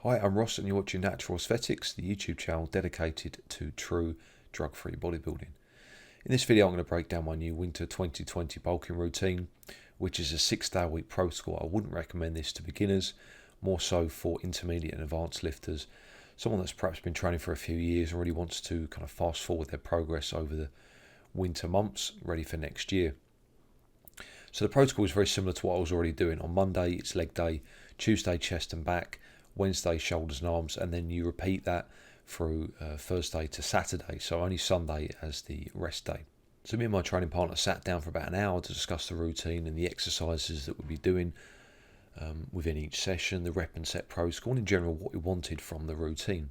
Hi, I'm Ross and you're watching Natural Aesthetics, the YouTube channel dedicated to true drug-free bodybuilding. In this video I'm going to break down my new Winter 2020 bulking routine, which is a 6-day-a-week protocol. I wouldn't recommend this to beginners, more so for intermediate and advanced lifters, someone that's perhaps been training for a few years and really wants to kind of fast forward their progress over the winter months, ready for next year. So the protocol is very similar to what I was already doing. On Monday it's leg day, Tuesday chest and back, Wednesday shoulders and arms, and then you repeat that through Thursday to Saturday, so only Sunday as the rest day. So me and my training partner sat down for about an hour to discuss the routine and the exercises that we'd be doing within each session, the rep and set protocol, and in general what we wanted from the routine.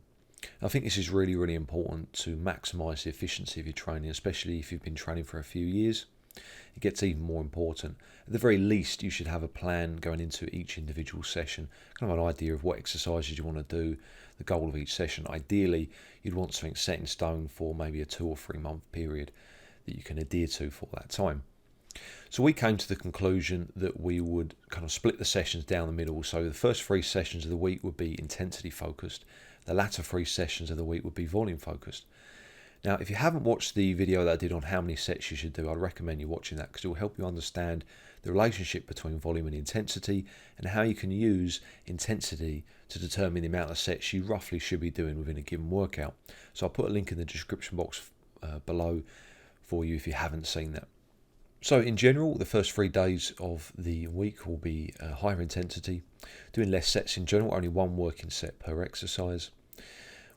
I think this is really important to maximise the efficiency of your training, especially if you've been training for a few years. It gets even more important. At the very least, you should have a plan going into each individual session, kind of an idea of what exercises you want to do, the goal of each session. Ideally, you'd want something set in stone for maybe a 2 or 3 month period that you can adhere to for that time. So we came to the conclusion that we would kind of split the sessions down the middle. So the first 3 sessions of the week would be intensity focused. The latter 3 sessions of the week would be volume focused. Now, if you haven't watched the video that I did on how many sets you should do, I'd recommend you watching that because it will help you understand the relationship between volume and intensity and how you can use intensity to determine the amount of sets you roughly should be doing within a given workout. So I'll put a link in the description box below for you if you haven't seen that. So in general, the first 3 days of the week will be higher intensity, doing less sets in general, only 1 working set per exercise,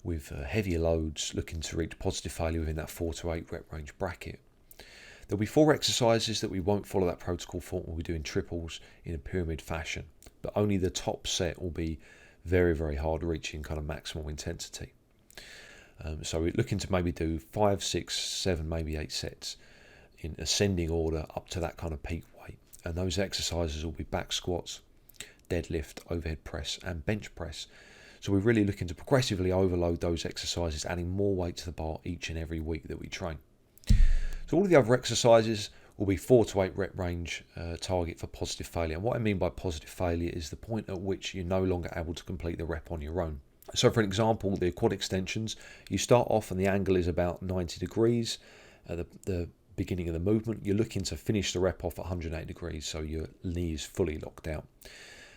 with heavier loads, looking to reach positive failure within that 4 to 8 rep range bracket. There'll be 4 exercises that we won't follow that protocol for. We'll be doing triples in a pyramid fashion, but only the top set will be very hard, reaching kind of maximal intensity. So we're looking to maybe do 5, 6, 7, maybe 8 sets in ascending order up to that kind of peak weight. And those exercises will be back squats, deadlift, overhead press and bench press. So we're really looking to progressively overload those exercises, adding more weight to the bar each and every week that we train. So all of the other exercises will be 4 to 8 rep range target for positive failure. And what I mean by positive failure is the point at which you're no longer able to complete the rep on your own. So for an example, the quad extensions, you start off and the angle is about 90 degrees at the beginning of the movement. You're looking to finish the rep off at 180 degrees, so your knee is fully locked out.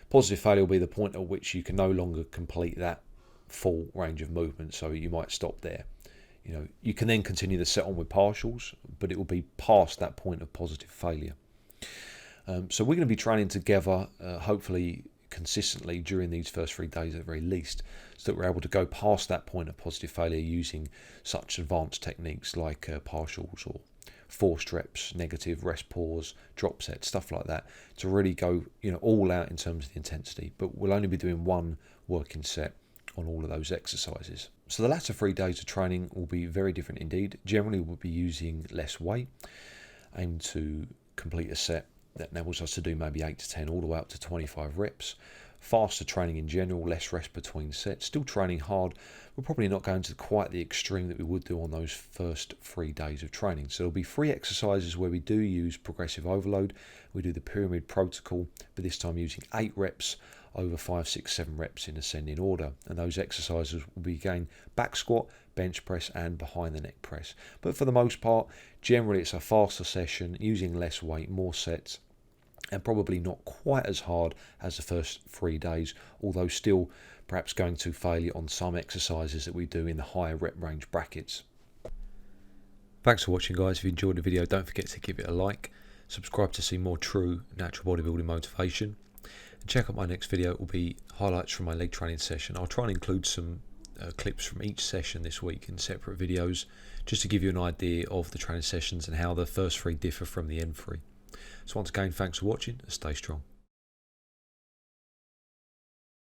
Positive failure will be the point at which you can no longer complete that full range of movement, so you might stop there. You can then continue the set on with partials, but it will be past that point of positive failure. So we're going to be training together, hopefully consistently during these first 3 days at the very least, so that we're able to go past that point of positive failure using such advanced techniques like partials or forced reps, negative rest pause, drop sets, stuff like that, to really go all out in terms of the intensity. But we'll only be doing 1 working set on all of those exercises. So the latter 3 days of training will be very different indeed. Generally we'll be using less weight, aim to complete a set that enables us to do maybe 8 to 10 all the way up to 25 reps. Faster training in general, less rest between sets, still training hard. We're probably not going to quite the extreme that we would do on those first 3 days of training. So there'll be 3 exercises where we do use progressive overload. We do the pyramid protocol, but this time using 8 reps over 5, 6, 7 reps in ascending order. And those exercises will be again back squat, bench press and behind the neck press. But for the most part, generally it's a faster session, using less weight, more sets, and probably not quite as hard as the first 3 days, although still perhaps going to failure on some exercises that we do in the higher rep range brackets. Thanks for watching, guys. If you enjoyed the video, don't forget to give it a like, subscribe to see more true natural bodybuilding motivation, and check out my next video. It will be highlights from my leg training session. I'll try and include some clips from each session this week in separate videos, just to give you an idea of the training sessions and how the first 3 differ from the end 3. So once again, thanks for watching and stay strong.